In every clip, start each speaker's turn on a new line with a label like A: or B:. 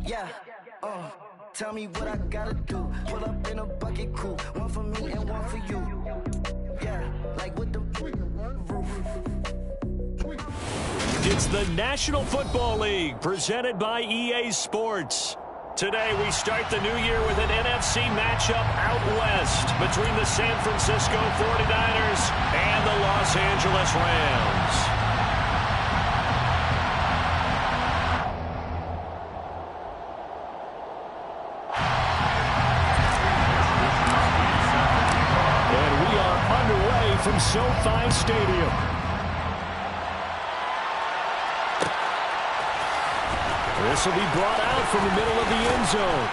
A: Yeah, tell me what I gotta do. Pull up in a bucket crew, one for me and one for you. Yeah, like with the roof.
B: It's the National Football League presented by EA Sports. Today we start the new year with an NFC matchup out west between the San Francisco 49ers and the Los Angeles Rams. From SoFi Stadium. This will be brought out from the middle of the end zone.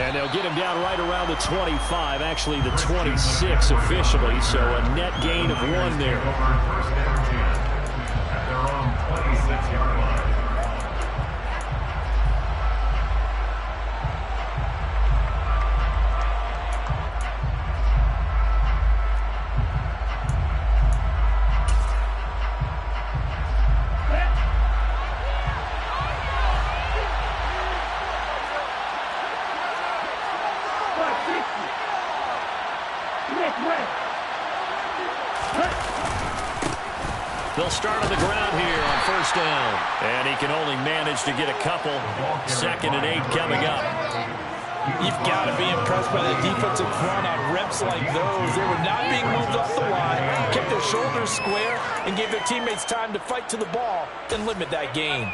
B: And they'll get him down right around the 25, actually the 26 officially, so a net gain of 1 there.
C: At their own 26-yard line.
B: They'll start on the ground here on first down. And he can only manage to get a couple. 2nd and 8 coming up.
D: You've got to be impressed by the defensive front on reps like those. They were not being moved off the line, kept their shoulders square, and gave their teammates time to fight to the ball and limit that gain.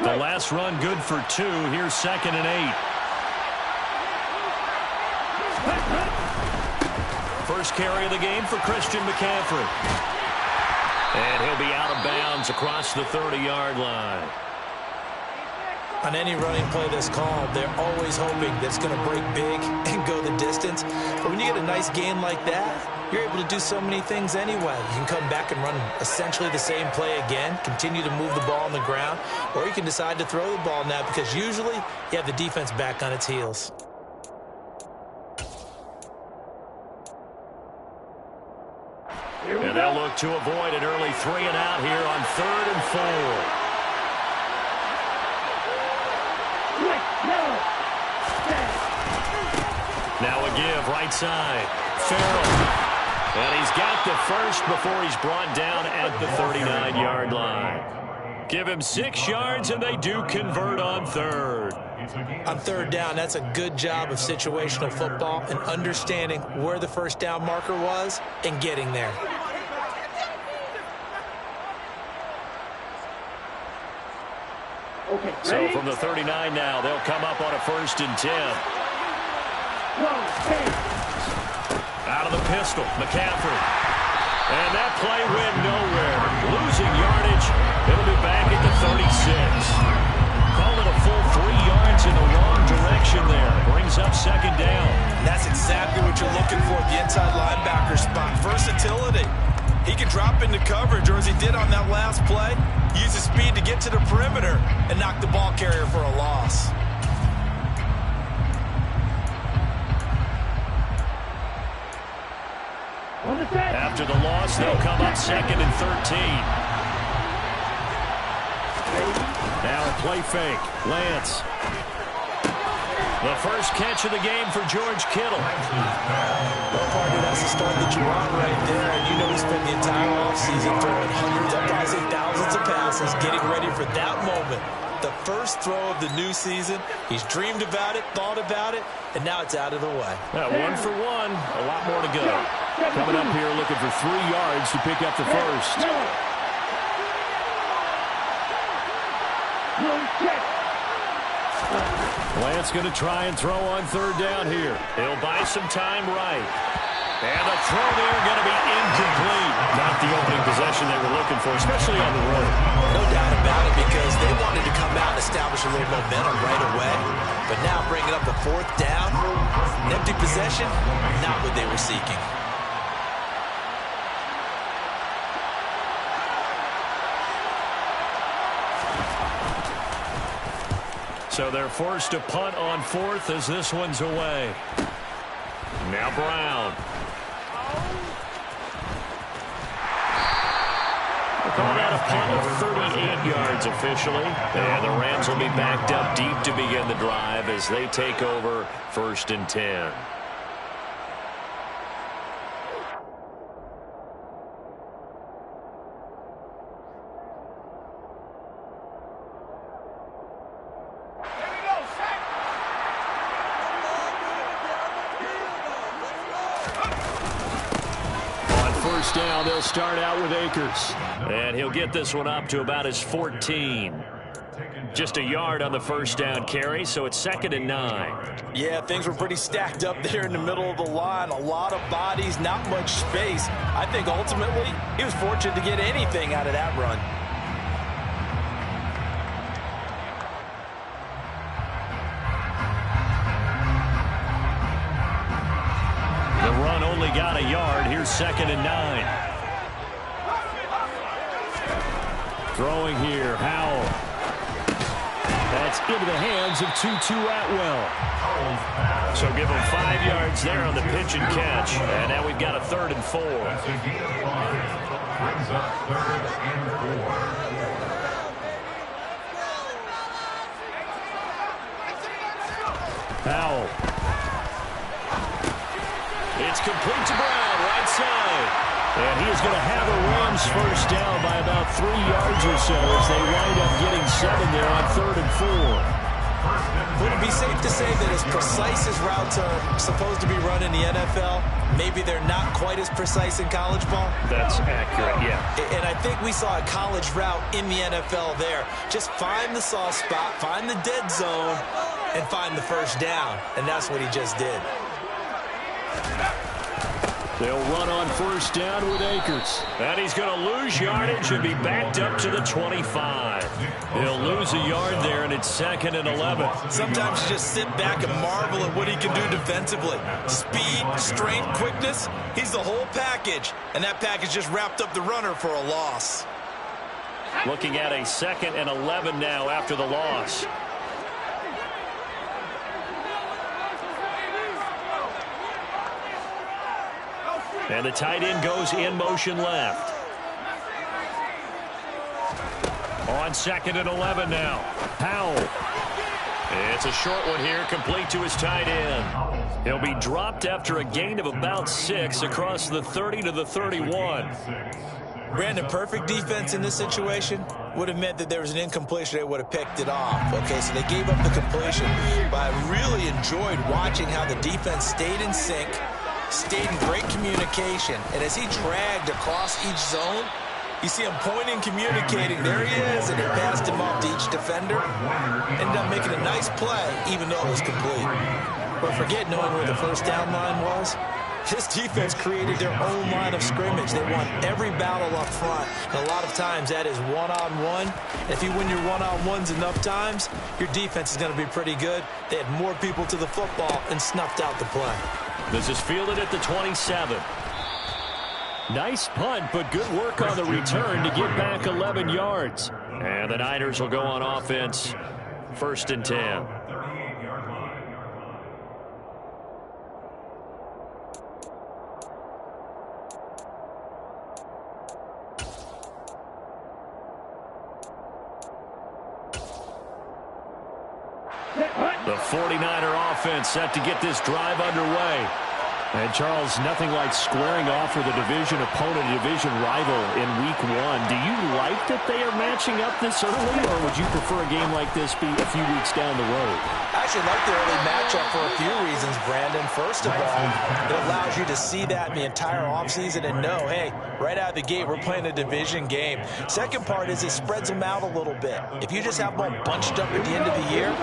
B: The last run good for 2. Here's 2nd and 8. First carry of the game for Christian McCaffrey. And he'll be out of bounds across the 30-yard line.
D: On any running play that's called, they're always hoping that it's going to break big and go the distance. But when you get a nice gain like that, you're able to do so many things anyway. You can come back and run essentially the same play again, continue to move the ball on the ground, or you can decide to throw the ball now because usually you have the defense back on its heels.
B: And they'll look to avoid an early 3 and out here on 3rd and 4. Now a give right side. Farrell. And he's got the first before he's brought down at the 39-yard line. Give him 6 yards, and they do convert on 3rd.
D: On 3rd down, that's a good job of situational football and understanding where the first down marker was and getting there.
B: So from the 39 now, they'll come up on a 1st and 10. Out of the pistol, McCaffrey. And that play went nowhere. Losing yardage. It'll be back at the 36. Call it a full 3 yards in the wrong direction there. Brings up 2nd down.
D: And that's exactly what you're looking for at the inside linebacker spot. Versatility. He can drop into coverage, or as he did on that last play, use his speed to get to the perimeter and knock the ball carrier for a loss.
B: After the loss, they'll come up 2nd and 13. Now a play fake. Lance. The first catch of the game for George Kittle.
D: Well, partner, that's the start that you want right there. And you know he spent the entire offseason throwing hundreds, I say thousands of passes, getting ready for that moment. The first throw of the new season. He's dreamed about it, thought about it, and now it's out of the way.
B: 1 for 1. A lot more to go. Coming up here looking for 3 yards to pick up the first. Lance going to try and throw on 3rd down here. He'll buy some time right. And the throw there going to be incomplete. Not the opening possession they were looking for, especially on the road.
D: No doubt about it, because they wanted to come out and establish a little momentum right away. But now bringing up a 4th down, an empty possession, not what they were seeking.
B: So they're forced to punt on 4th as this one's away. Now Brown. Call that a punt of 38 yards officially. And the Rams will be backed up deep to begin the drive as they take over 1st and 10. Down, they'll start out with Akers. And he'll get this one up to about his 14. Just a yard on the first down carry, so it's 2nd and 9.
D: Yeah, things were pretty stacked up there in the middle of the line. A lot of bodies, not much space. I think ultimately he was fortunate to get anything out of that run.
B: The run only got a yard. Here's 2nd and 9. Throwing here, Howell. That's into the hands of Tutu Atwell. So give him 5 yards there on the pitch and catch. And now we've got a 3rd and 4.
C: That's a gain of 5. Brings up 3rd and 4.
B: Howell. It's complete to Brown, right side. And he is going to have a Rams first down by about 3 yards or so as they wind up getting 7 there on 3rd and 4.
D: Would it be safe to say that as precise as routes are supposed to be run in the NFL, maybe they're not quite as precise in college ball?
B: That's accurate, yeah.
D: And I think we saw a college route in the NFL there. Just find the soft spot, find the dead zone, and find the first down. And that's what he just did.
B: They'll run on first down with Akers. And he's going to lose yardage and be backed up to the 25. He'll lose a yard there, and it's 2nd and 11.
D: Sometimes you just sit back and marvel at what he can do defensively. Speed, strength, quickness, he's the whole package. And that package just wrapped up the runner for a loss.
B: Looking at a 2nd and 11 now after the loss. And the tight end goes in motion left. On 2nd and 11 now. Howell. It's a short one here, complete to his tight end. He'll be dropped after a gain of about 6 across the 30 to the 31.
D: Brandon, perfect defense in this situation would have meant that there was an incompletion. They would have picked it off. Okay, so they gave up the completion. But I really enjoyed watching how the defense stayed in sync, stayed in great communication, and as he dragged across each zone, you see him pointing, communicating. There he is, and he passed him off to each defender. Ended up making a nice play, even though it was complete. But forget knowing where the first down line was. This defense created their own line of scrimmage. They won every battle up front. And a lot of times that is one-on-one. If you win your one-on-ones enough times, your defense is going to be pretty good. They had more people to the football and snuffed out the play.
B: This is fielded at the 27. Nice punt, but good work on the return to get back 11 yards. And the Niners will go on offense, 1st and 10. The 49er offense set to get this drive underway. And, Charles, nothing like squaring off with a division opponent, a division rival in Week 1. Do you like that they are matching up this early, or would you prefer a game like this be a few weeks down the road?
D: I actually like the early matchup for a few reasons, Brandon. First of all, it allows you to see that in the entire offseason and know, hey, right out of the gate, we're playing a division game. Second part is it spreads them out a little bit. If you just have them bunched up at the end of the year,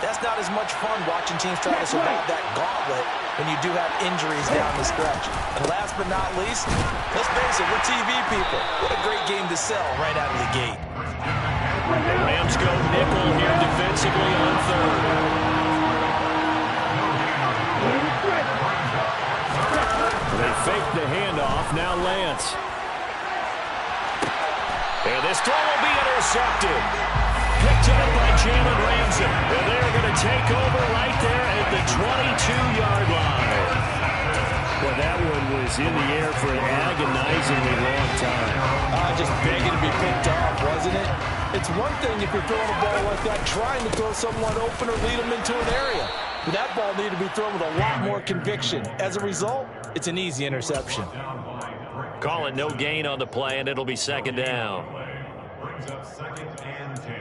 D: that's not as much fun watching teams try to survive that gauntlet when you do have injuries down the stretch. And last but not least, let's face it, we're TV people. What a great game to sell right out of the gate.
B: The Rams go nickel here defensively on 3rd. They fake the handoff. Now Lance. And this throw will be intercepted. Picked up by Jalen Ramsey. And they're going to take over right there at the 22-yard line. Well, that one was in the air for an agonizingly long time.
D: Just begging to be picked off, wasn't it? It's one thing if you're throwing a ball like that, trying to throw someone open or lead them into an area. But that ball needed to be thrown with a lot more conviction. As a result, it's an easy interception.
B: Call it no gain on the play, and it'll be second down.
C: Brings up 2nd and 10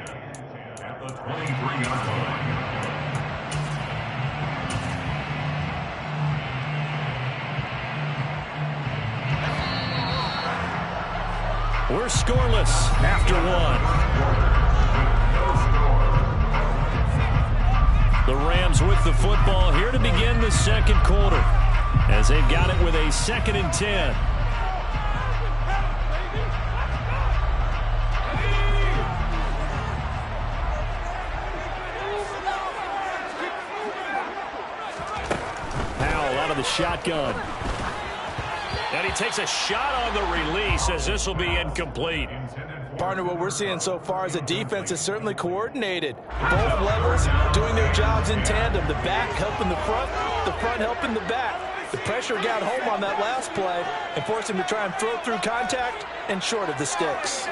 C: at the 23-yard line.
B: We're scoreless after one. The Rams with the football here to begin the second quarter as they've got it with a 2nd and 10. Powell out of the shotgun. And he takes a shot on the release as this will be incomplete.
D: Partner, what we're seeing so far is a defense is certainly coordinated. Both levels doing their jobs in tandem. The back helping the front helping the back. The pressure got home on that last play and forced him to try and throw through contact and short of the sticks.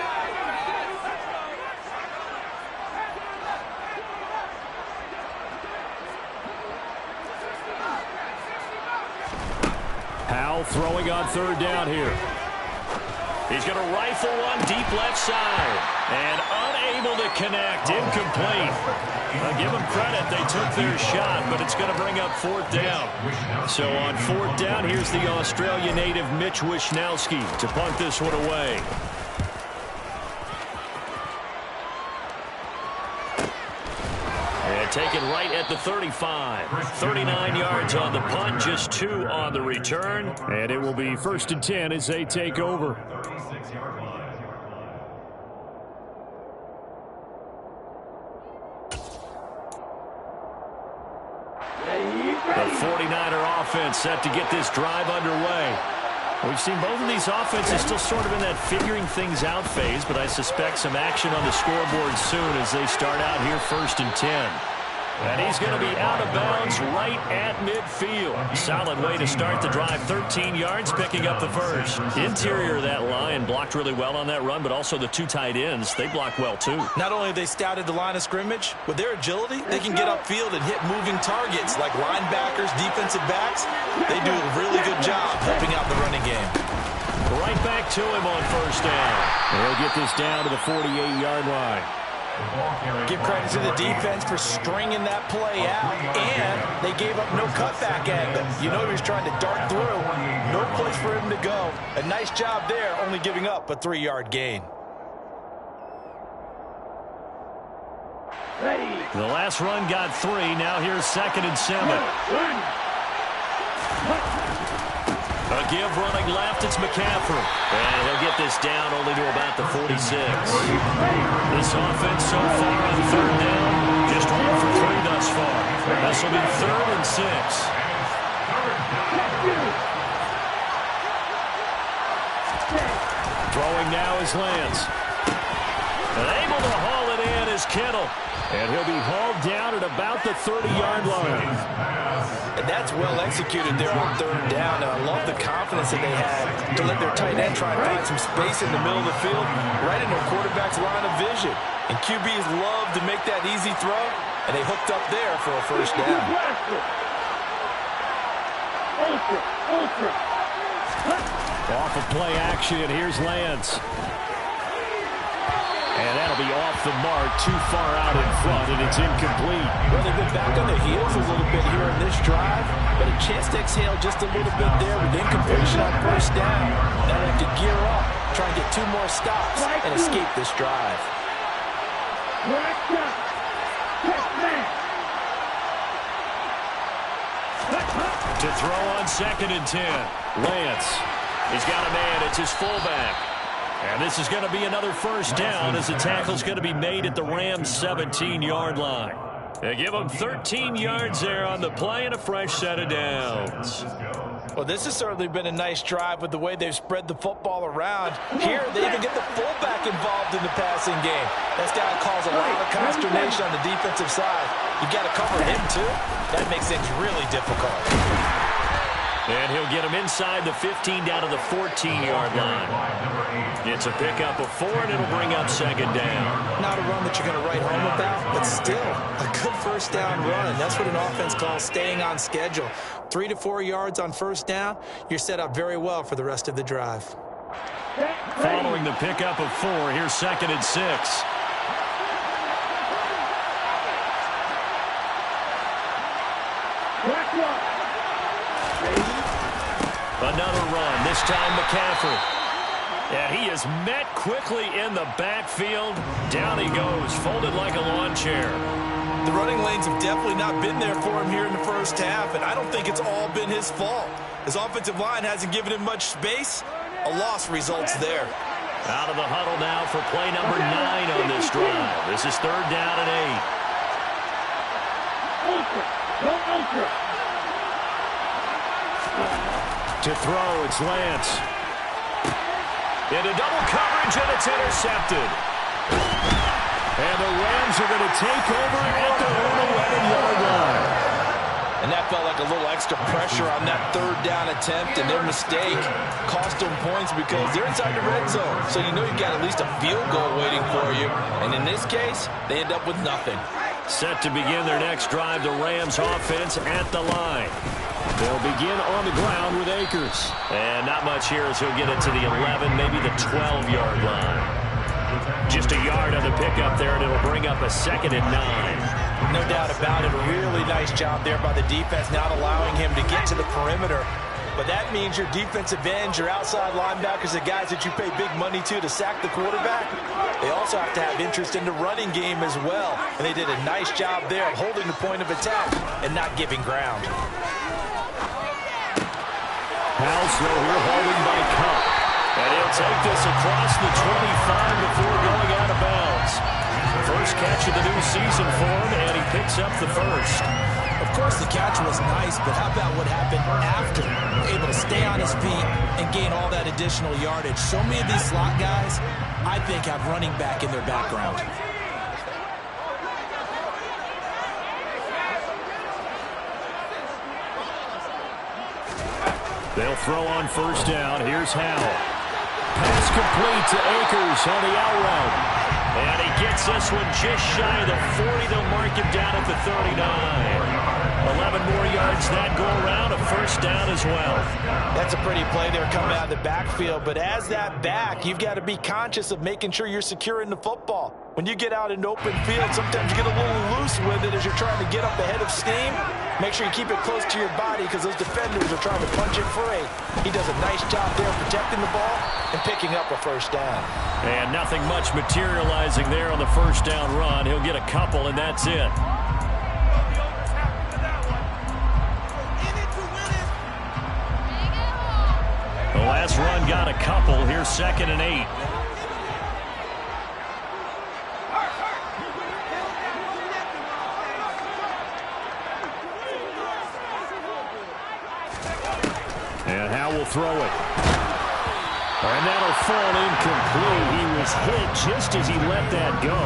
B: Powell throwing on 3rd down here. He's going to rifle one deep left side. And unable to connect. Incomplete. I'll give them credit. They took their shot, but it's going to bring up 4th down. So on 4th down, here's the Australia native Mitch Wishnowsky to punt this one away. And taken right at the 35. 39 yards on the punt, just 2 on the return. And it will be 1st and 10 as they take over.
C: 36-yard line.
B: The 49er offense set to get this drive underway. We've seen both of these offenses still sort of in that figuring things out phase, but I suspect some action on the scoreboard soon as they start out here 1st and 10. And he's going to be out of bounds right at midfield. Solid way to start the drive. 13 yards, picking up the first. Interior of that line blocked really well on that run, but also the 2 tight ends, they blocked well too.
D: Not only have they scouted the line of scrimmage, with their agility, they can get upfield and hit moving targets like linebackers, defensive backs. They do a really good job helping out the running game.
B: Right back to him on 1st down. And he'll get this down to the 48-yard line.
D: Give credit to the defense for stringing that play out, and they gave up no cutback angle. You know he was trying to dart through. No place for him to go. A nice job there, only giving up a 3-yard gain.
B: The last run got 3. Now here's 2nd and 7. A give running left, it's McCaffrey. And he'll get this down only to about the 46. This offense so far on 3rd down, just 1 for 3 thus far. This will be 3rd and 6. Throwing now is Lance. And able to haul it in is Kittle. And he'll be hauled down at about the 30-yard line.
D: And that's well executed there on 3rd down. And I love the confidence that they had to let their tight end try and find some space in the middle of the field, right in their quarterback's line of vision. And QBs love to make that easy throw, and they hooked up there for a 1st down.
B: Off of play action, here's Lance. And that'll be off the mark, too far out in front, and it's incomplete.
D: Well, they've been back on the heels a little bit here in this drive, but a chance to exhale just a little bit there with incompletion on 1st down. Now they have to gear up, try and get 2 more stops, and escape this drive.
B: To throw on 2nd and 10. Lance. He's got a man. It's his fullback. And this is going to be another 1st down as the tackle's going to be made at the Rams' 17-yard line. They give them 13 yards there on the play and a fresh set of downs.
D: Well, this has certainly been a nice drive with the way they've spread the football around. Here, they even get the fullback involved in the passing game. That's got to cause a lot of consternation on the defensive side. You got to cover him, too. That makes things really difficult.
B: And he'll get him inside the 15 down to the 14-yard line. It's a pickup of 4, and it'll bring up second down.
D: Not a run that you're going to write home about, but still a good first down run. That's what an offense calls staying on schedule. 3 to 4 yards on first down, you're set up very well for the rest of the drive.
B: Following the pickup of 4, here's second and 6. Another run, this time McCaffrey. And he is met quickly in the backfield. Down he goes, folded like a lawn chair.
D: The running lanes have definitely not been there for him here in the first half, and I don't think it's all been his fault. His offensive line hasn't given him much space. A loss results there.
B: Out of the huddle now for play number 9 on this drive. This is third down and 8. To throw, it's Lance. Into double coverage, and it's intercepted. And the Rams are going to take over at their own 11-yard line.
D: And that felt like a little extra pressure on that third down attempt, and their mistake cost them points because they're inside the red zone. So you know you've got at least a field goal waiting for you. And in this case, they end up with nothing.
B: Set to begin their next drive, the Rams offense at the line. They'll begin on the ground with Akers. And not much here as he'll get it to the 11, maybe the 12-yard line. Just a yard on the pickup there, and it'll bring up a second and 9.
D: No doubt about it. A really nice job there by the defense, not allowing him to get to the perimeter. But that means your defensive ends, your outside linebackers, the guys that you pay big money to sack the quarterback, they also have to have interest in the running game as well. And they did a nice job there of holding the point of attack and not giving ground.
B: Halslow here holding by Cup. And he'll take this across the 25 before going out of bounds. First catch of the new season for him, and he picks up the first.
D: Of course, the catch was nice, but how about what happened after? Able to stay on his feet and gain all that additional yardage. So many of these slot guys, I think, have running back in their background.
B: They'll throw on first down. Here's Howell. Pass complete to Akers on the out route. And he gets this one just shy of the 40. They'll mark him down at the 39. 11 more yards that go around. A first down as well.
D: That's a pretty play there coming out of the backfield. But as that back, you've got to be conscious of making sure you're securing the football. When you get out in open field, sometimes you get a little loose with it as you're trying to get up ahead of steam. Make sure you keep it close to your body because those defenders are trying to punch it free. He does a nice job there protecting the ball and picking up a first down.
B: And nothing much materializing there on the first down run. He'll get a couple, and that's it. The last run got a couple. Here's second and 8. And Howe will throw it. And that'll fall incomplete. He was hit just as he let that go.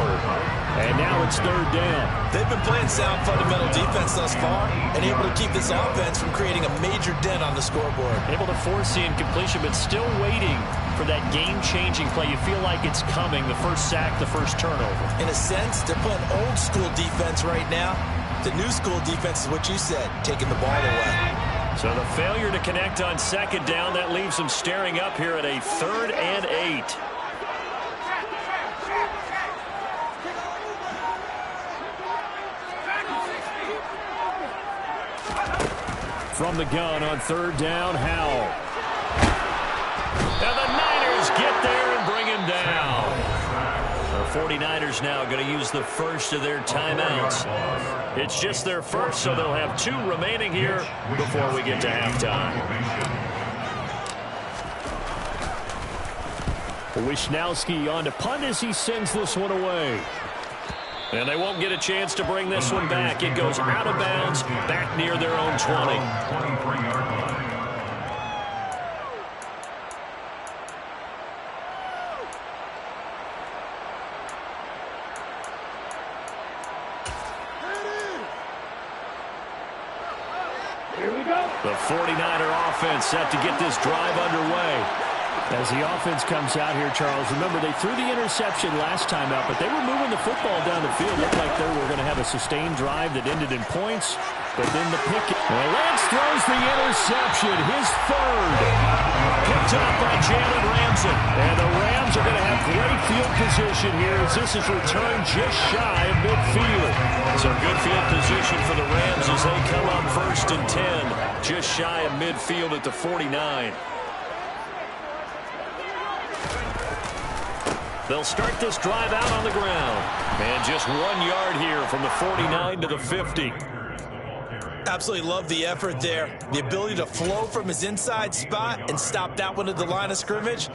B: And now it's third down.
D: They've been playing sound fundamental defense thus far and able to keep this offense from creating a major dent on the scoreboard.
B: Able to force the incompletion, but still waiting for that game-changing play. You feel like it's coming, the first sack, the first turnover.
D: In a sense, they're playing old-school defense right now. The new-school defense is what you said, taking the ball away.
B: So the failure to connect on second down, that leaves them staring up here at a third and 8. From the gun on third down, Howell. And the Niners get there and bring him down. The 49ers now going to use the first of their timeouts. It's just their first, so they'll have 2 remaining here before we get to halftime. Wisnowski on to punt as he sends this one away. And they won't get a chance to bring this one back. It goes out of bounds, back near their own 20.
C: 23-yard line.
E: Here we go.
B: The 49er offense set to get this drive underway.
E: As the offense comes out here, Charles, remember they threw the interception last time out, but they were moving the football down the field. Looked like they were going to have a sustained drive that ended in points, but then the pick.
B: Well, Lance throws the interception, his third. Picked up by Jalen Ramsey. And the Rams are going to have great field position here as this is returned just shy of midfield. So good field position for the Rams as they come up 1st and 10, just shy of midfield at the 49. They'll start this drive out on the ground. And just 1 yard here from the 49 to the 50.
D: Absolutely love the effort there. The ability to flow from his inside spot and stop that one at the line of scrimmage.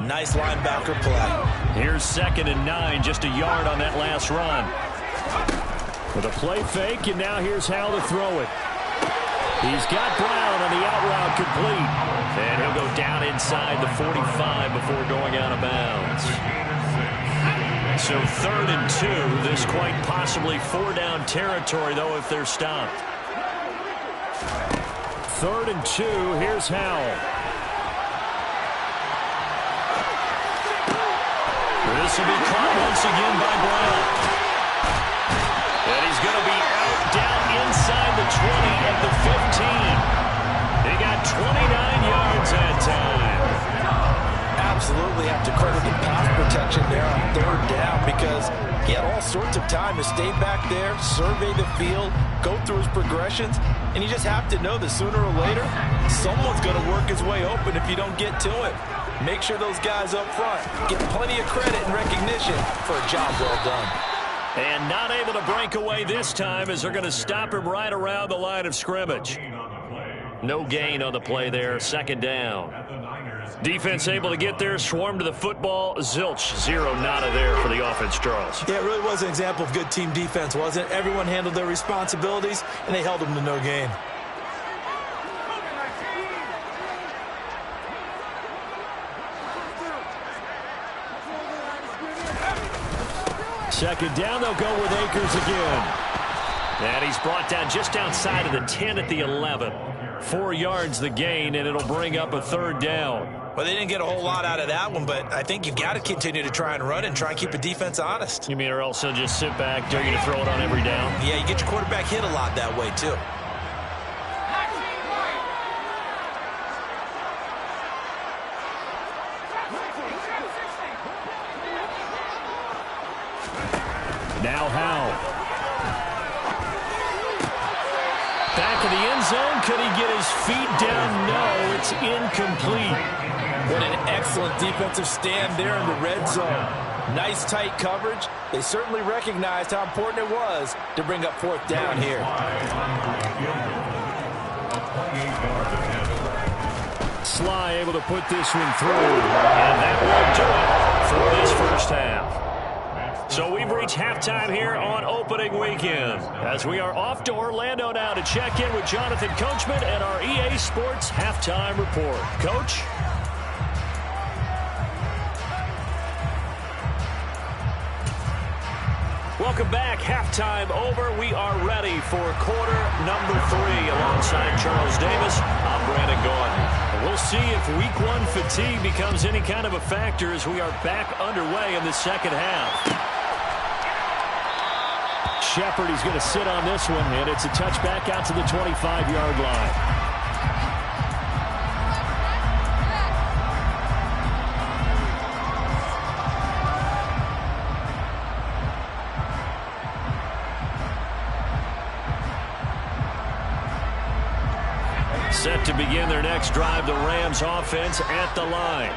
D: Nice linebacker play.
B: Here's 2nd and 9, just a yard on that last run. With a play fake, and now here's how to throw it. He's got Brown on the out route complete. And he'll go down inside the 45 before going out of bounds. So 3rd and 2, this quite possibly 4-down territory, though, if they're stopped. 3rd and 2, here's Howell. This will be caught once again by Brown. And he's going to be out down inside the 20 at the 15. He got 29 yards that time.
D: Absolutely have to credit the pass protection there on 3rd down because he had all sorts of time to stay back there, survey the field, go through his progressions, and you just have to know that sooner or later, someone's going to work his way open if you don't get to him. Make sure those guys up front get plenty of credit and recognition for a job well done.
B: And not able to break away this time as they're going to stop him right around the line of scrimmage. No gain on the play there, 2nd down. Defense able to get there, swarm to the football. Zilch, 0 nada there for the offense, Charles.
D: Yeah, it really was an example of good team defense, wasn't it? Everyone handled their responsibilities, and they held them to no gain.
B: Second down, they'll go with Akers again. And he's brought down just outside of the 10 at the 11. 4 yards the gain, and it'll bring up a 3rd down.
D: Well, they didn't get a whole lot out of that one, but I think you've got to continue to try and run and try and keep the defense honest.
B: You mean or else they'll just sit back, dare you to throw it on every down?
D: Yeah, you get your quarterback hit a lot that way, too.
B: Now Howell. Back in the end zone. Could he get his feet down? No, it's incomplete.
D: What an excellent defensive stand there in the red zone. Nice tight coverage. They certainly recognized how important it was to bring up 4th down here.
B: Sly able to put this one through. And that will do it for this first half. So we've reached halftime here on opening weekend as we are off to Orlando now to check in with Jonathan Coachman and our EA Sports Halftime Report. Coach? Welcome back. Halftime over. We are ready for quarter number 3 alongside Charles Davis. I'm Brandon Gaudin. We'll see if week 1 fatigue becomes any kind of a factor as we are back underway in the second half. Shepard, he's going to sit on this one, and it's a touchback out to the 25-yard line. Set to begin their next drive, the Rams offense at the line.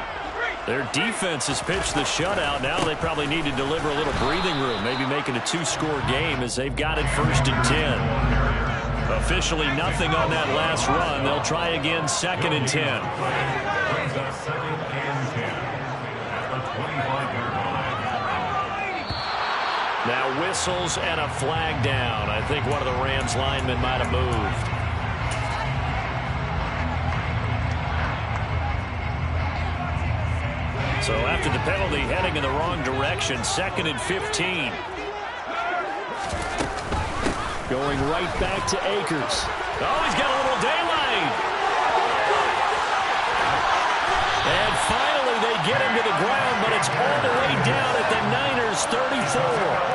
B: Their defense has pitched the shutout. Now they probably need to deliver a little breathing room, maybe make it a 2-score game as they've got it 1st and 10. Officially nothing on that last run. They'll try again 2nd and 10. Now whistles and a flag down. I think one of the Rams linemen might have moved. So after the penalty, heading in the wrong direction, 2nd and 15. Going right back to Akers. Oh, he's got a little daylight. ground, but it's all the way down at the Niners' 34.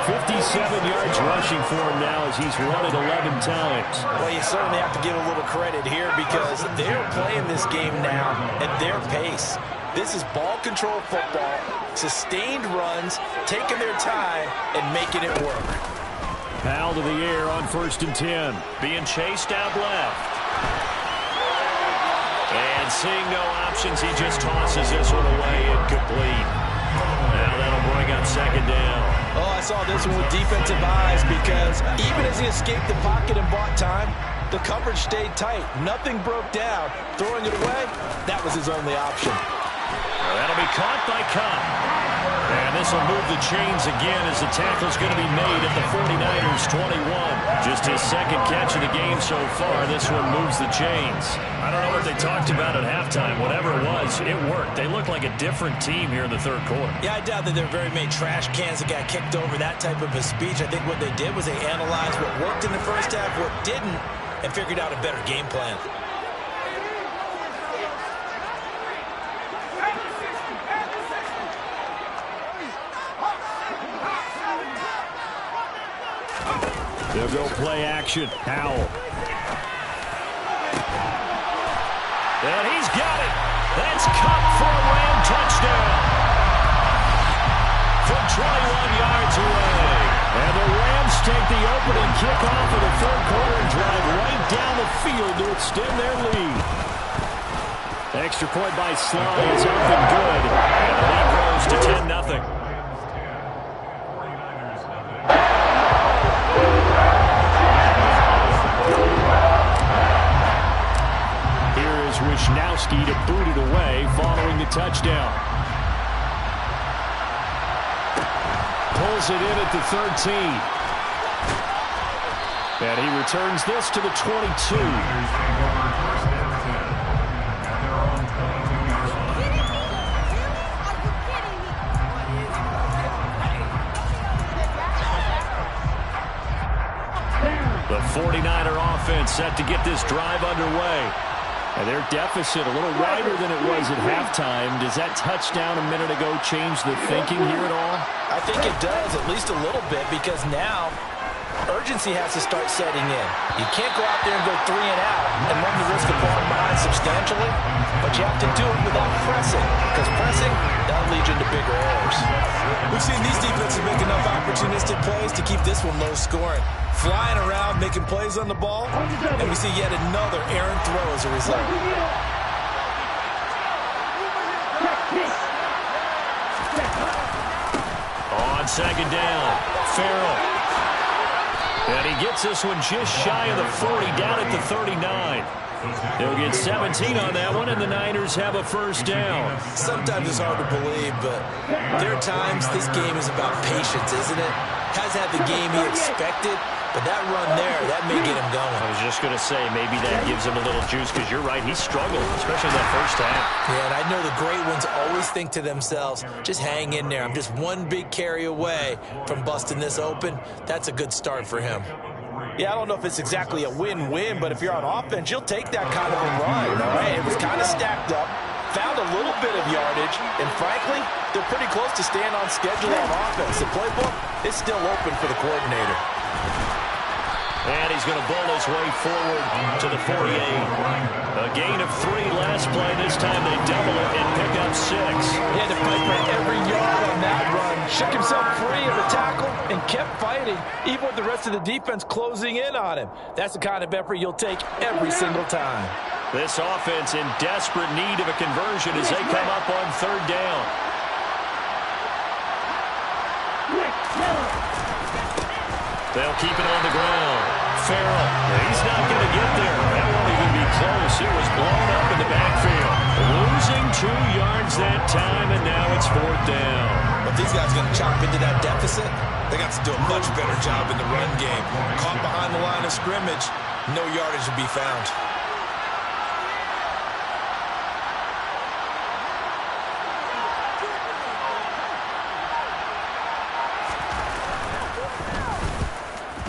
E: 57 yards rushing for him now as he's run it 11 times.
D: Well, you certainly have to give a little credit here because they're playing this game now at their pace. This is ball control football, sustained runs, taking their time, and making it work.
E: Powell to the air on 1st and 10.
B: Being chased out left. And seeing no options, he just tosses this one away incomplete. Now that'll bring up 2nd down.
D: Oh, I saw this one with defensive eyes because even as he escaped the pocket and bought time, the coverage stayed tight. Nothing broke down. Throwing it away, that was his only option.
B: That'll be caught by Cobb. And this will move the chains again as the tackle's going to be made at the 49ers' 21. Just his 2nd catch of the game so far. This one moves the chains. I don't know what they talked about at halftime. Whatever it was, it worked. They look like a different team here in the 3rd quarter.
D: Yeah, I doubt that there are very many trash cans that got kicked over, that type of a speech. I think what they did was they analyzed what worked in the first half, what didn't, and figured out a better game plan.
E: They'll go play action. Powell.
B: And he's got it. That's Cup for a Ram touchdown. From 21 yards away.
E: And the Rams take the opening kickoff of the 3rd quarter and drive right down the field to extend their lead. Extra point by Sly is up and good.
B: And the lead grows to 10-0.
E: Wishnowski to boot it away following the touchdown. Pulls it in at the 13. And he returns this to the 22.
B: The 49er offense set to get this drive underway.
E: And their deficit a little wider than it was at halftime. Does that touchdown a minute ago change the thinking here at all?
D: I think it does, at least a little bit, because now urgency has to start setting in. You can't go out there and go 3 and out and run the risk of falling behind substantially, but you have to do it without pressing, because pressing, that'll lead you into bigger errors. We've seen these defenses make enough opportunistic plays to keep this one low scoring. Flying around, making plays on the ball, and we see yet another errant throw as a result.
B: On 2nd down, Farrell. And he gets this one just shy of the 40, down at the 39. He'll get 17 on that one, and the Niners have a 1st down.
D: Sometimes it's hard to believe, but there are times this game is about patience, isn't it? Hasn't had the game he expected, but that run there, that may get him going.
B: I was just going to say, maybe that gives him a little juice, because you're right, he struggled, especially in that 1st half.
D: Yeah, and I know the great ones always think to themselves, just hang in there. I'm just one big carry away from busting this open. That's a good start for him. Yeah, I don't know if it's exactly a win-win, but if you're on offense, you'll take that kind of a run, all right? It was kind of stacked up, found a little bit of yardage, and frankly, they're pretty close to staying on schedule on offense. The playbook is still open for the coordinator.
B: And he's going to bowl his way forward to the 48. A gain of 3 last play. This time they double it and pick up 6.
D: He had to fight for every yard on that run. Shook himself free of the tackle and kept fighting, even with the rest of the defense closing in on him. That's the kind of effort you'll take every single time.
B: This offense in desperate need of a conversion as they come up on 3rd down. They'll keep it on the ground. Farrell, he's not going to get there. That won't even be close. It was blown up in the backfield. Losing 2 yards that time, and now it's 4th down.
D: But these guys are going to chop into that deficit. They got to do a much better job in the run game. Caught behind the line of scrimmage, no yardage to be found.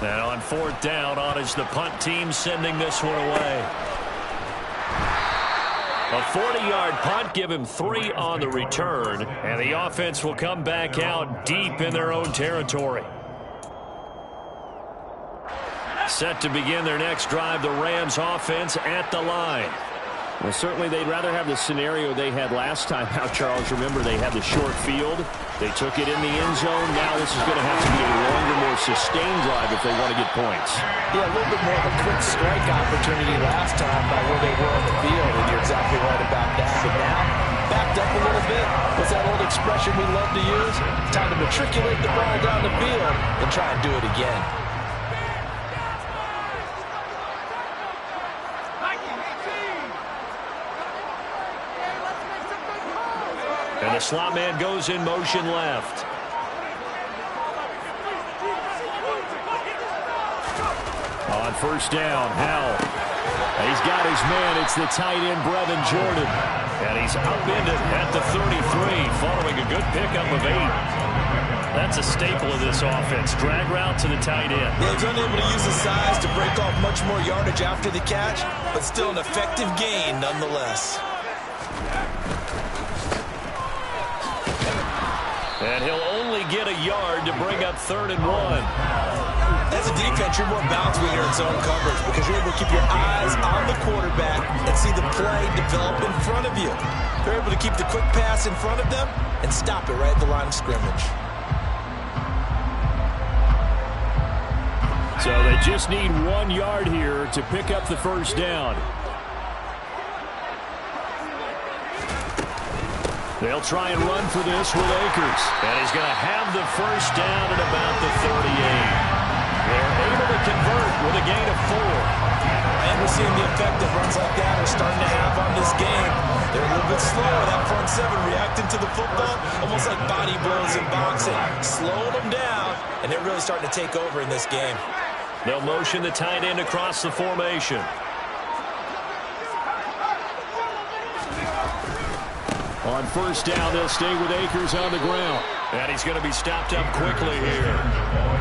B: And on 4th down, on is the punt team sending this one away. A 40-yard punt, give him 3 on the return, and the offense will come back out deep in their own territory. Set to begin their next drive, the Rams offense at the line.
E: Well, certainly they'd rather have the scenario they had last time out, Charles. Remember, they had the short field. They took it in the end zone. Now this is going to have to be a longer, more sustained drive if they want to get points.
D: Yeah, a little bit more of a quick strike opportunity last time by where they were on the field, and you're exactly right about that. But now, backed up a little bit. What's that old expression we love to use? Time to matriculate the ball down the field and try and do it again.
B: And the slot man goes in motion left. On first down, Howell. He's got his man. It's the tight end, Brevin Jordan. And he's upended at the 33, following a good pickup of 8. That's a staple of this offense. Drag route to the tight end.
D: Yeah, he's unable to use his size to break off much more yardage after the catch, but still an effective gain nonetheless.
B: And he'll only get a yard to bring up 3rd and 1.
D: As a defense, you're more balanced when you're in zone coverage because you're able to keep your eyes on the quarterback and see the play develop in front of you. They're able to keep the quick pass in front of them and stop it right at the line of scrimmage.
E: So they just need 1 yard here to pick up the first down. They'll try and run for this with Akers.
B: And he's going to have the first down at about the 38. They're able to convert with a gain of 4.
D: And we're seeing the effect that runs like that are starting to have on this game. They're a little bit slower, that front 7 reacting to the football, almost like body blows in boxing. Slowing them down, and they're really starting to take over in this game.
B: They'll motion the tight end across the formation.
E: On first down, they'll stay with Akers on the ground.
B: And he's going to be stopped up quickly here.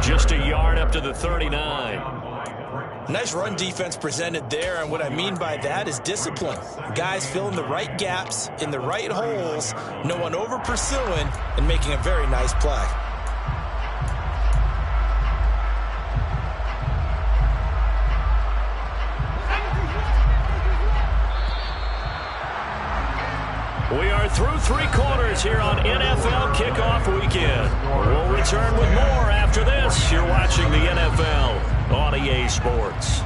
B: Just a yard up to the 39.
D: Nice run defense presented there, and what I mean by that is discipline. Guys filling the right gaps in the right holes, no one over pursuing, and making a very nice play.
B: We are through 3 quarters here on NFL Kickoff Weekend. We'll return with more after this. You're watching the NFL on EA Sports.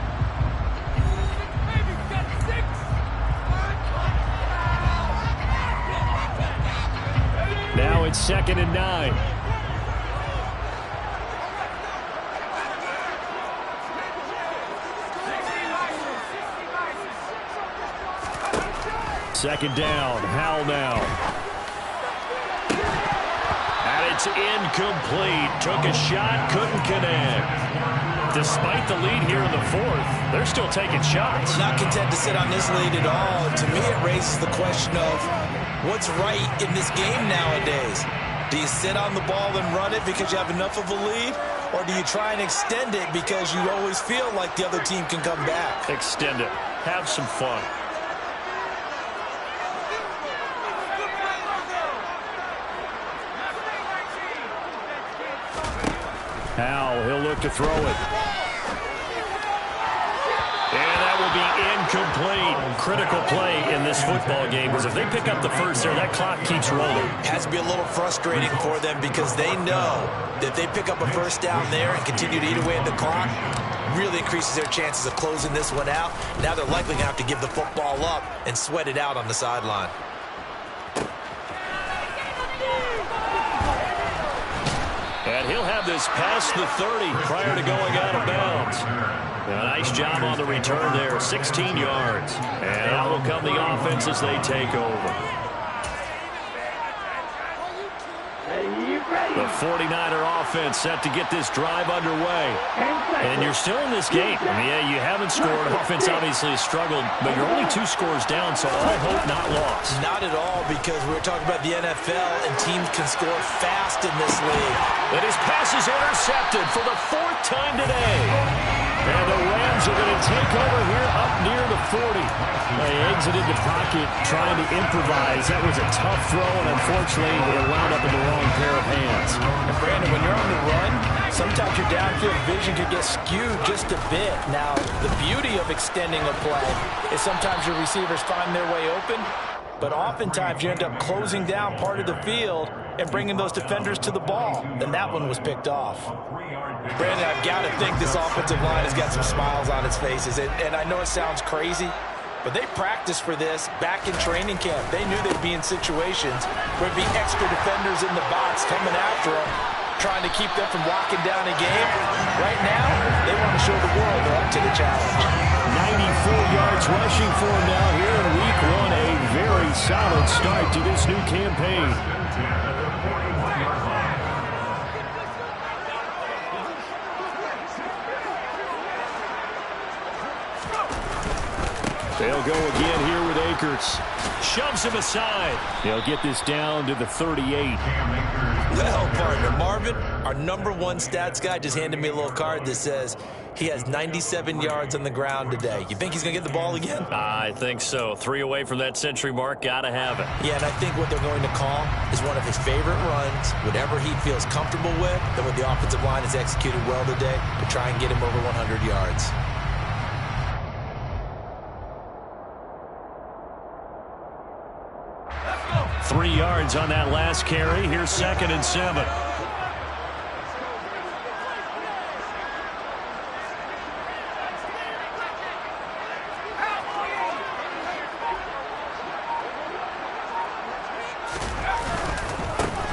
E: Now it's 2nd and 9. Second down, Howell now.
B: And it's incomplete. Took a shot, couldn't connect. Despite the lead here in the 4th, they're still taking shots.
D: Not content to sit on this lead at all. To me, it raises the question of what's right in this game nowadays. Do you sit on the ball and run it because you have enough of a lead? Or do you try and extend it because you always feel like the other team can come back?
B: Extend it. Have some fun.
E: Howell, he'll look to throw it.
B: And that will be incomplete. Critical play in this football game because if they pick up the first there, that clock keeps rolling.
D: It has to be a little frustrating for them because they know that if they pick up a first down there and continue to eat away at the clock, really increases their chances of closing this one out. Now they're likely going to have to give the football up and sweat it out on the sideline.
B: And he'll have this past the 30 prior to going out of bounds. A nice job on the return there, 16 yards. And out will come the offense as they take over. The 49er offense set to get this drive underway. And you're still in this game. I mean, yeah, you haven't scored. Offense obviously has struggled, but you're only 2 scores down, so all hope not lost.
D: Not at all, because we're talking about the NFL, and teams can score fast in this league.
B: And his pass is intercepted for the 4th time today. And the Rams are going to take over here up near the 40. They exited the pocket trying to improvise. That was a tough throw, and unfortunately, it wound up in the wrong pair of hands.
D: And Brandon, when you're on the run, sometimes your downfield vision could get skewed just a bit. Now, the beauty of extending a play is sometimes your receivers find their way open, but oftentimes you end up closing down part of the field and bringing those defenders to the ball. And that one was picked off. Brandon, I've got to think this offensive line has got some smiles on its faces. And I know it sounds crazy, but they practiced for this back in training camp. They knew they'd be in situations where there'd be extra defenders in the box coming after them, trying to keep them from locking down a game. Right now, they want to show the world they're up to the challenge.
B: 94 yards rushing for him now here in week one. A very solid start to this new campaign. They'll go again here with Akers. Shoves him aside. They'll get this down to the 38.
D: Well, partner, Marvin, our #1 stats guy, just handed me a little card that says he has 97 yards on the ground today. You think he's going to get the ball again?
B: I think so. 3 away from that century mark. Got to have it.
D: Yeah, and I think what they're going to call is one of his favorite runs, whatever he feels comfortable with, that what the offensive line has executed well today to try and get him over 100 yards.
B: Go. 3 yards on that last carry. Here's 2nd and 7.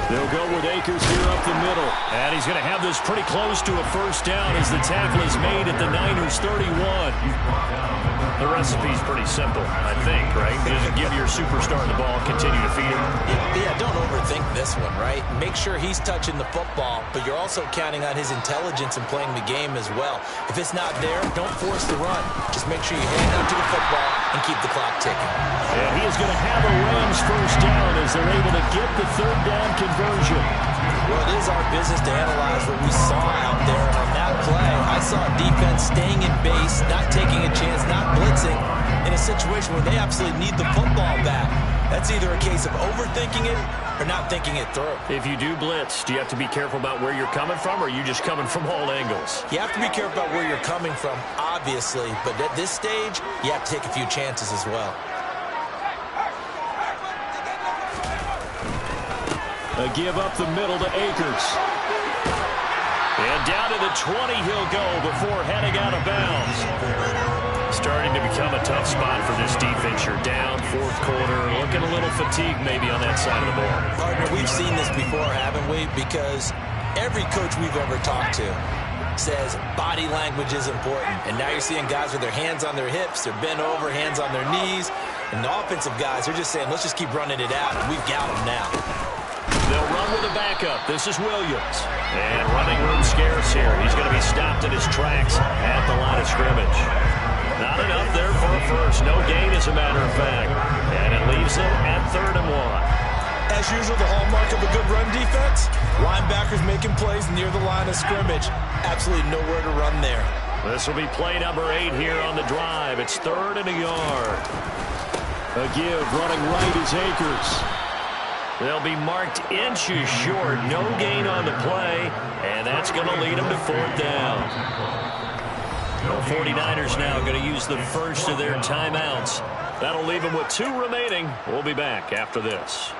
B: They'll go with Akers here up the middle. And he's going to have this pretty close to a first down as the tackle is made at the Niners' 31. The recipe's pretty simple, I think, right? Just give your superstar the ball, continue to feed him.
D: Yeah, don't overthink this one, right? Make sure he's touching the football, but you're also counting on his intelligence in playing the game as well. If it's not there, don't force the run. Just make sure you hang on to the football and keep the clock ticking.
B: And he is going to have a Rams first down as they're able to get the 3rd down conversion.
D: Well, it is our business to analyze what we saw out there. And on that play, I saw defense staying in base, not taking a chance, not blitzing, in a situation where they absolutely need the football back. That's either a case of overthinking it or not thinking it through.
B: If you do blitz, do you have to be careful about where you're coming from, or are you just coming from all angles?
D: You have to be careful about where you're coming from, obviously. But at this stage, you have to take a few chances as well.
B: A give up the middle to Akers. And down to the 20 he'll go before heading out of bounds. Starting to become a tough spot for this defense. You're down, 4th quarter, looking a little fatigued maybe on that side of the ball.
D: Partner, we've seen this before, haven't we? Because every coach we've ever talked to says body language is important. And now you're seeing guys with their hands on their hips, they're bent over, hands on their knees. And the offensive guys, they're just saying, let's just keep running it out, and we've got them now.
B: They'll run with a backup. This is Williams. And running room scarce here. He's going to be stopped in his tracks at the line of scrimmage. Not enough there for a first. No gain, as a matter of fact. And it leaves him at 3rd and 1.
D: As usual, the hallmark of a good run defense, linebackers making plays near the line of scrimmage. Absolutely nowhere to run there.
B: This will be play number 8 here on the drive. It's 3rd and a yard. A give running right is Akers. They'll be marked inches short. No gain on the play, and that's going to lead them to 4th down. The 49ers now going to use the first of their timeouts. That'll leave them with 2 remaining. We'll be back after this.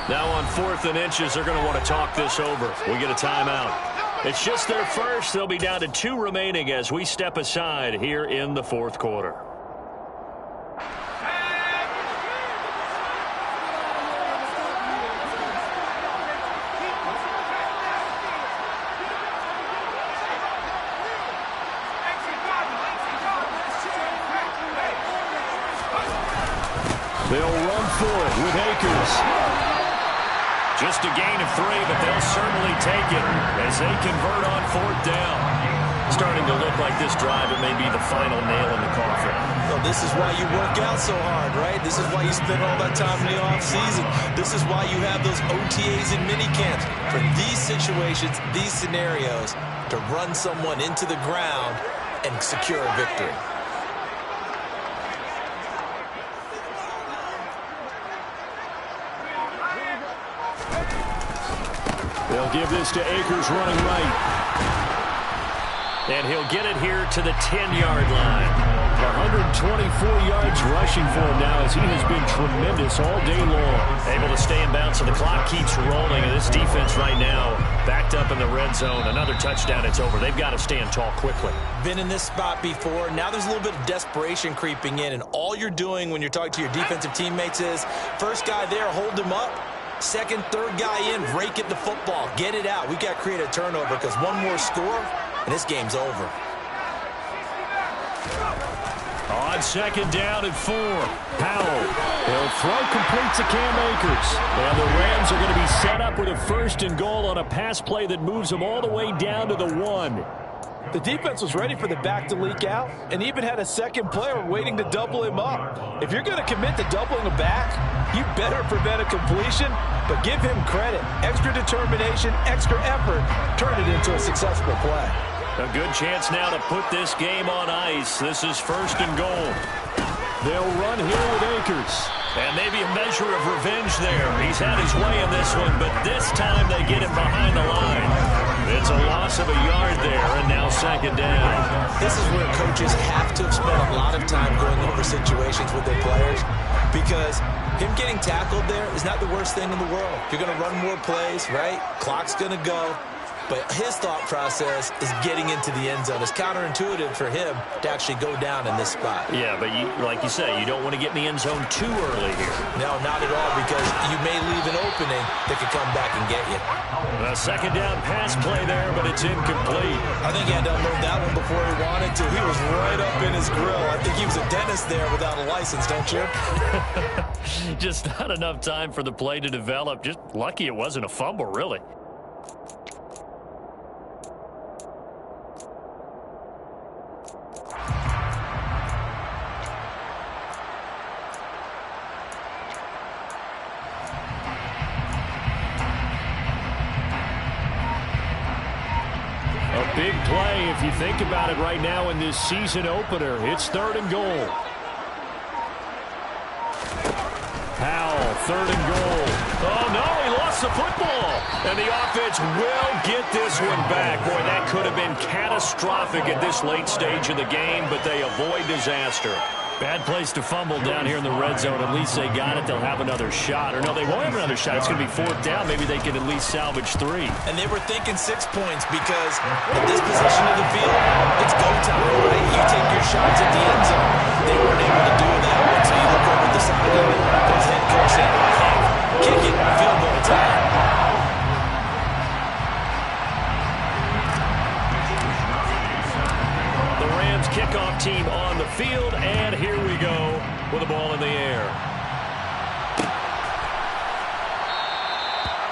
B: Now on 4th and inches, they're going to want to talk this over. We get a timeout. It's just their first. They'll be down to 2 remaining as we step aside here in the 4th quarter.
E: They'll run for it with Akers.
B: Just a gain of 3, but they'll certainly take it as they convert on 4th down. Starting to look like this drive, it may be the final nail in the coffin.
D: Well, this is why you work out so hard, right? This is why you spend all that time in the offseason. This is why you have those OTAs and mini camps. For these situations, these scenarios, to run someone into the ground and secure a victory.
E: They'll give this to Akers running right.
B: And he'll get it here to the 10-yard line.
E: 124 yards rushing for him now as he has been tremendous all day long.
B: Able to stay in bounds, so the clock keeps rolling. And this defense right now backed up in the red zone. Another touchdown, it's over. They've got to stand tall quickly.
D: Been in this spot before. Now there's a little bit of desperation creeping in. And all you're doing when you're talking to your defensive teammates is, first guy there, hold him up. Second, third guy in, rake at the football. Get it out. We've got to create a turnover because one more score, and this game's over.
B: On 2nd down and 4.
E: Powell. He'll throw complete to Cam Akers. And the Rams are going to be set up with a 1st and goal on a pass play that moves them all the way down to the 1.
D: The defense was ready for the back to leak out and even had a second player waiting to double him up. If you're going to commit to doubling a back, you better prevent a completion, but give him credit. Extra determination, extra effort, turn it into a successful play.
B: A good chance now to put this game on ice. This is 1st and goal.
E: They'll run here with Akers.
B: And maybe a measure of revenge there. He's had his way in this one, but this time they get him behind the line. It's a loss of a yard there, and now 2nd down.
D: This is where coaches have to have spent a lot of time going over situations with their players because him getting tackled there is not the worst thing in the world. You're going to run more plays, right? Clock's going to go. But his thought process is getting into the end zone. It's counterintuitive for him to actually go down in this spot.
B: Yeah, but like you say, you don't want to get in the end zone too early here.
D: No, not at all, because you may leave an opening that could come back and get you.
B: A 2nd down pass play there, but it's incomplete.
D: I think he had to unload that one before he wanted to. He was right up in his grill. I think he was a dentist there without a license, don't you?
B: Just not enough time for the play to develop. Just lucky it wasn't a fumble, really.
E: A big play if you think about it right now in this season opener. It's 3rd and goal. Powell, 3rd and goal.
B: Oh, no, he lost the football. And the offense will get this one back. Boy, that could have been catastrophic at this late stage of the game, but they avoid disaster.
E: Bad place to fumble down here in the red zone. At least they got it. They'll have another shot. Or no, they won't have another shot. It's going to be 4th down. Maybe they can at least salvage 3.
D: And they were thinking 6 points because at this position of the field, it's go time, right? You take your shots at the end zone. They weren't able to do that. And so you look over the sideline, there's head coach saying, hey, kick it, field goal time.
B: Kickoff team on the field, and here we go with the ball in the air.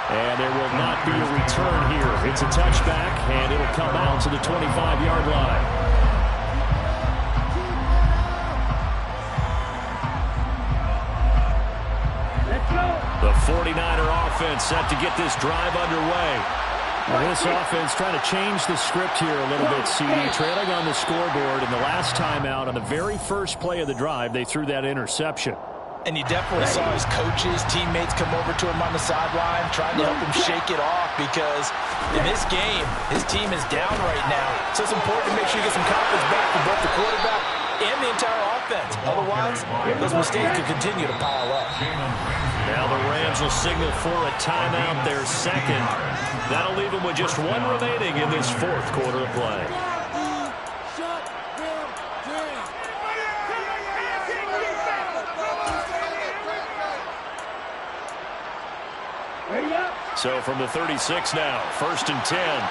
E: And there will not be a return here. It's a touchback, and it'll come out to the 25-yard line.
B: The 49er offense set to get this drive underway.
E: Well, this offense trying to change the script here a little bit, CD. Trailing on the scoreboard, and the last time out on the very first play of the drive, they threw that interception.
D: And you definitely saw his coaches, teammates come over to him on the sideline, trying to help him shake it off because in this game, his team is down right now. So it's important to make sure you get some confidence back for both the quarterback and the entire offense. Otherwise, those mistakes could continue to pile up.
B: Now the Rams will signal for a timeout, their 2nd. That'll leave them with just 1 remaining in this 4th quarter of play. So from the 36 now, 1st and 10.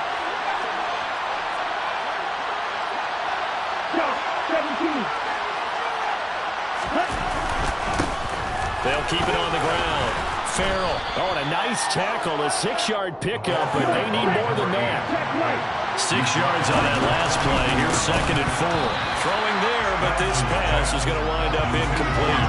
B: They'll keep it on the ground. Farrell. Oh, and a nice tackle, a 6-yard pickup, but they need more than that. 6 yards on that last play. Here's 2nd and 4. Throwing there, but this pass is going to wind up incomplete.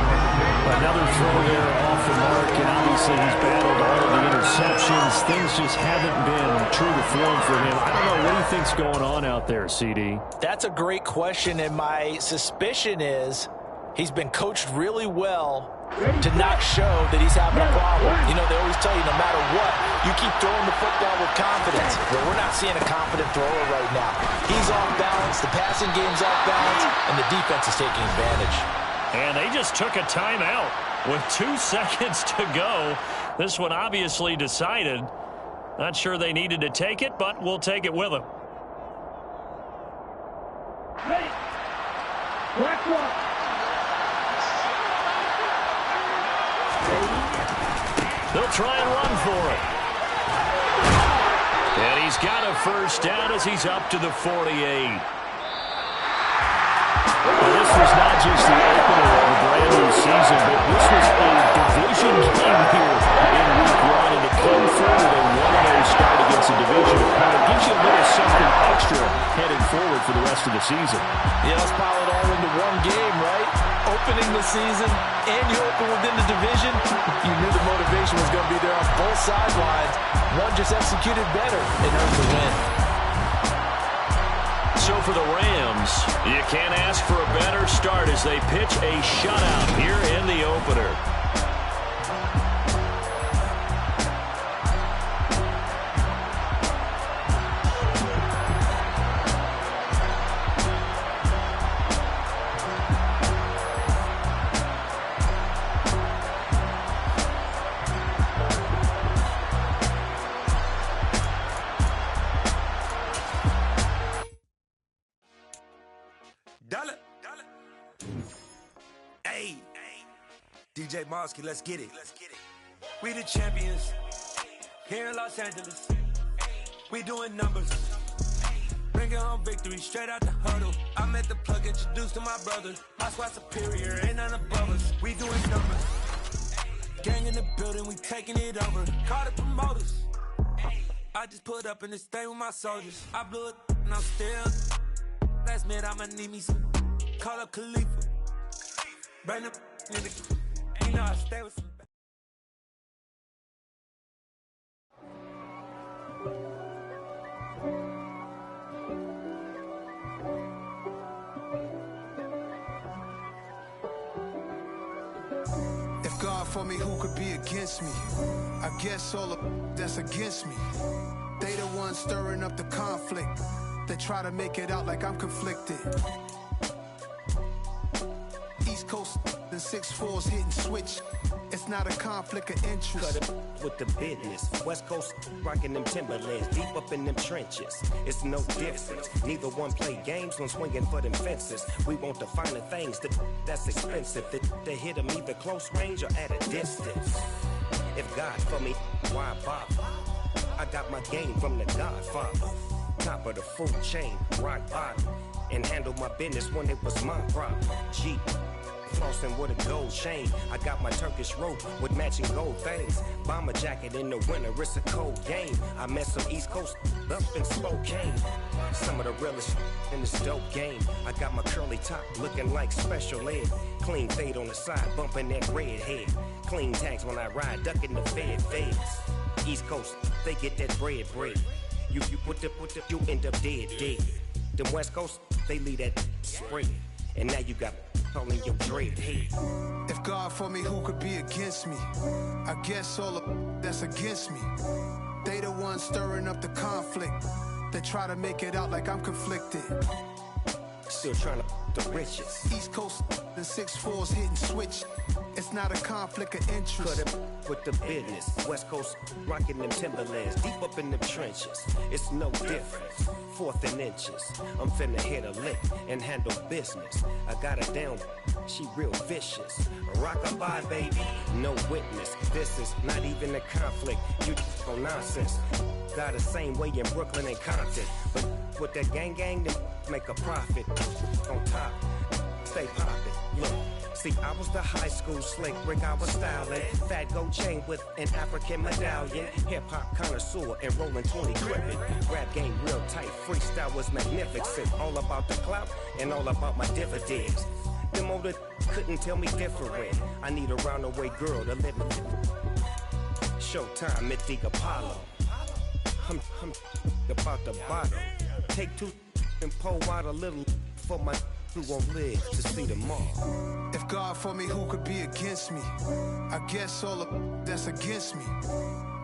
E: Another throw there off the mark, and obviously he's battled all of the interceptions. Things just haven't been true to form for him. I don't know, what do you think's going on out there, CD?
D: That's a great question, and my suspicion is he's been coached really well to not show that he's having a problem. You know, they always tell you no matter what, you keep throwing the football with confidence. Well, we're not seeing a confident thrower right now. He's off balance, the passing game's off balance, and the defense is taking advantage.
B: And they just took a timeout with 2 seconds to go. This one obviously decided. Not sure they needed to take it, but we'll take it with them. They'll try and run for it. And he's got a first down as he's up to the 48.
E: Well, this was not just the opener of a brand new season, but this was a division game here in week 1, and to come through with a 1-0 start against a division opponent gives you a little something extra heading forward for the rest of the season.
D: Yeah, let's pile it all into one game, right? Opening the season, and you open within the division. You knew the motivation was going to be there on both sidelines. One just executed better and earned the win.
B: So for the Rams, you can't ask for a better start as they pitch a shutout here in the opener.
F: DJ Mosky, let's get it. We the champions here in Los Angeles. We doing numbers. Bringing home victory straight out the huddle. I met the plug, introduced to my brother. My squad superior, ain't none above us. We doing numbers. Gang in the building, we taking it over. Call the promoters. I just put up in this thing with my soldiers. I blew it and I'm still. Last minute I'ma need me some. Call up Khalifa. Bring up in the. You know I stay with some.
G: If God for me, who could be against me? I guess all of that's against me. They the ones stirring up the conflict. They try to make it out like I'm conflicted. East Coast and 6'4's hitting switch. It's not a conflict of interest.
H: Cut it with the business. West Coast rocking them Timberlands, deep up in them trenches. It's no difference. Neither one play games when swinging for them fences. We want the finer things that's expensive. That hit them either close range or at a distance. If God for me, why bother? I got my game from the Godfather. Top of the food chain, rock bottom. And handle my business when it was my problem. Jeep. Flossing with a gold chain. I got my Turkish rope with matching gold things. Bomber jacket in the winter, it's a cold game. I met some East Coast up in Spokane. Some of the realest in this dope game. I got my curly top looking like special ed. Clean fade on the side, bumping that red head. Clean tags when I ride, ducking the feds. East Coast, they get that bread. You put you end up dead. Them West Coast, they leave that spread. And now you got calling your dread head.
G: If God for me, who could be against me? I guess all of that's against me. They the ones stirring up the conflict. They try to make it out like I'm conflicted.
H: Still trying to the riches.
G: East Coast and 6'4's hitting switch. It's not a conflict of interest.
H: Cut it with the business. West Coast rocking them Timberlands, deep up in them trenches. It's no difference. 4th and inches. I'm finna hit a lick and handle business. I got her down. She real vicious. Rockabye, baby. No witness. This is not even a conflict. You on nonsense. Got the same way in Brooklyn and Compton. But with that gang, they make a profit on top. stay poppin'. Look, see, I was the high school slick Rick, I was styling. Fat gold chain with an African medallion. Hip-hop connoisseur and rolling 20 gripping. Rap game real tight, freestyle was magnificent. All about the clout and all about my dividends. Them older couldn't tell me different. I need a roundaway girl to live with. Showtime, Mythic Apollo. I'm about the bottom. Take two and pour out a little for my who won't live to see tomorrow.
G: If God for me, who could be against me? I guess all of that's against me.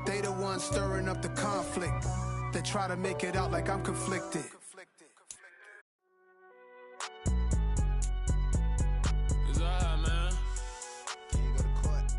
G: They the ones stirring up the conflict. They try to make it out like I'm conflicted.
I: It's alright, man.
G: Can you go to court?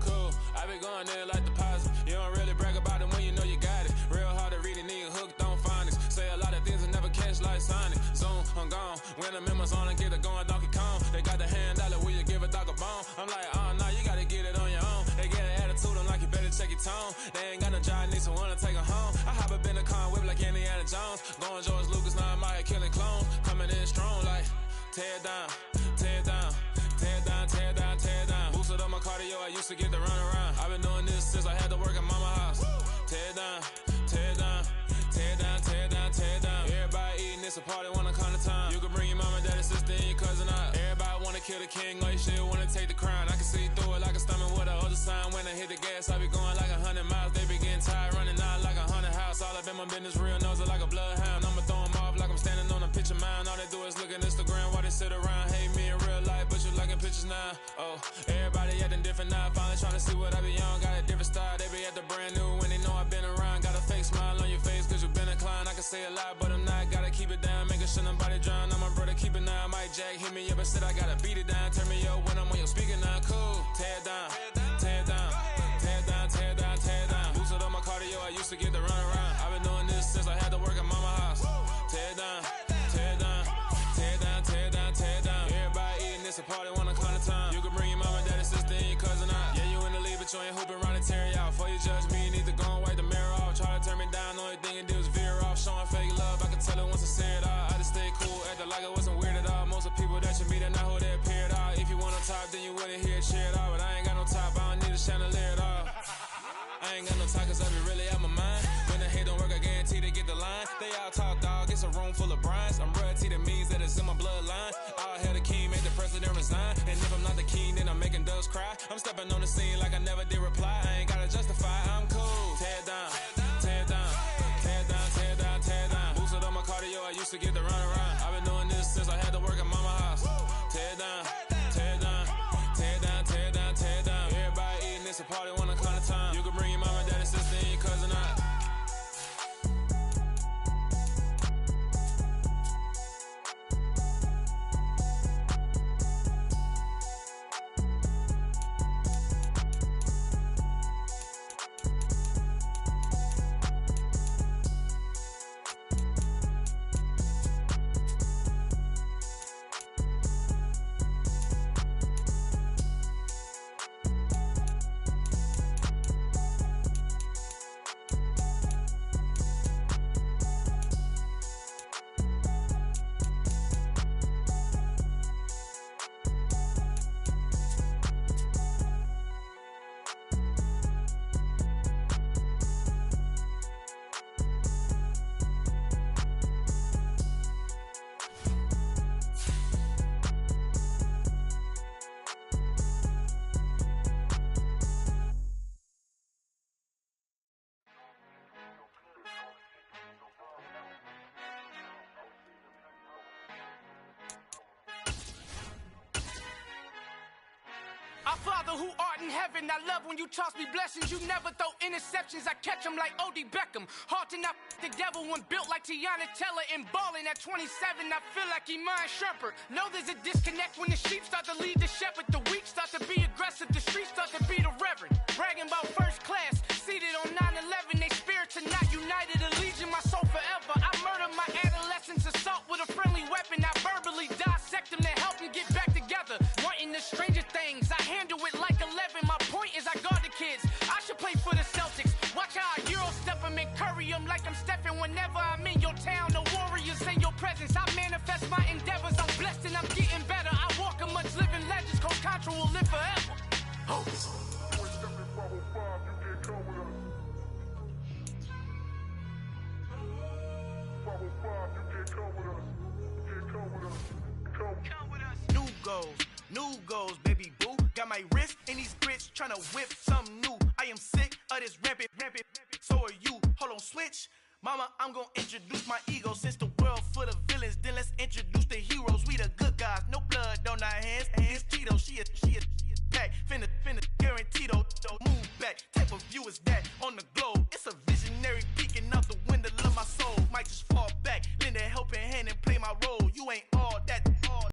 I: Cool. I been going there like deposit. You don't really brag about it when you know you got it. Real hard to read it, nigga hooked on phonics. Say a lot of things and never catch like Sonic. Zone, I'm gone. When the members on and get it going, Donkey Kong. They got the hand dollar, will you give a dog a bone? I'm like, oh, no, you gotta get it on your own. They get an attitude, I'm like, you better check your tone. They ain't got no job, need someone to take her home. I hop up in the car, whip like Indiana Jones. Going George Lucas, now I'm out here killing clones. Coming in strong like, tear down, tear down, tear down, tear down, tear down. Boosted up my cardio, I used to get to run around. I've been doing this since I had to work at mama house. Tear down, tear down, tear down, tear down, tear down. Everybody eating, it's a party, wanna come to time. You can bring your mama, daddy, sister, and your cousin out. Everybody wanna kill the king, like shit, wanna take the crown. I can see through it like a stomach with a other sign. When I hit the gas, I be going like 100 miles. They be getting tired, running out like 100 house. All up in my business, real nose like a bloodhound. I'ma throw them off like I'm standing on a picture mound. All they do is look at Instagram while they sit around. Hate me in real life, but you liking pictures now. Oh, everybody acting different now. Finally trying to see what I be on. Got a different style, they be at the brand new when they know I've been around. Got a fake smile on your face cause you been inclined. I can say a lot, but I'm not. Gotta keep it down, making sure nobody drown. I'm my brother, keep it now. Mike Jack hit me up and said I gotta beat it down. Turn me up when I'm on your speaker now. Cool, tear down, tear down, tear down, tear down, tear down. Boosted up my cardio, I used to get to run around. I've been doing this since I had to work at mama house. Tear down, tear down, tear down, tear down, tear down. Everybody eating, it's a party, wanna come to time. You can bring your mama, daddy, sister, and your cousin out. Yeah, you in the lead, but you ain't hooping around and tear you out. Before you judge me, you need to go and wipe the mirror off. Try to turn me down, only thing you do is veer off. Showing fake love, I can tell it once I say it all. I just stay cool, acting like I wasn't weird at all. Most of the people that you meet are not who they appear at all. If you want on top, then you wouldn't hear it cheer at all. But I ain't got no top, I don't need a chandelier at all. I ain't got no talk cause I be really out my mind. When the hate don't work, I guarantee they get the line. They all talk dog, it's a room full of brines. I'm royalty, that means that it's in my bloodline. All hail the king, make the president resign. And if I'm not the king, then I'm making doves cry. I'm stepping on the scene like I never did reply. I ain't gotta justify, I'm cool. Tear down, tear down, tear down, tear down, tear down. Boosted up my cardio, I used to get to run around. I've been doing this since I had to work at mama house. Tear down, tear down, tear down, tear down, tear down. Everybody eating, it's a party, wanna come to time. You can bring your mama, daddy, sister, and your cousin out.
J: Our Father who art in heaven, I love when you toss me blessings. You never throw interceptions, I catch them like O.D. Beckham. Hard to not the devil when built like Tiana Teller and balling at 27. I feel like Iman Shumpert. Know there's a disconnect when the sheep start to lead the shepherd. The weak start to be aggressive, the streets start to be the reverend. Bragging about first class, seated on 9/11. They spirits are not united, a legion, my soul forever. I murder my adolescence, assault with a friendly weapon. I verbally dissect them to help them get back together. Wanting the stranger things, I handle it like 11. My point is I guard the kids. I should play for the Celtics. Watch how I Euro step them and curry them like I'm stepping. Whenever I'm in your town, the warriors in your presence. I manifest my endeavors. I'm New goals, baby boo. Got my wrist in these grits, tryna whip something new. I am sick of this rampant. So are you. Hold on, switch. Mama, I'm gonna introduce my ego. Since the world full of villains, then let's introduce the heroes. We the good guys, no blood on our hands. It's Tito, she a pack. Finna guarantee though. Move back. Type of view is that on the globe? It's a visionary peeking up.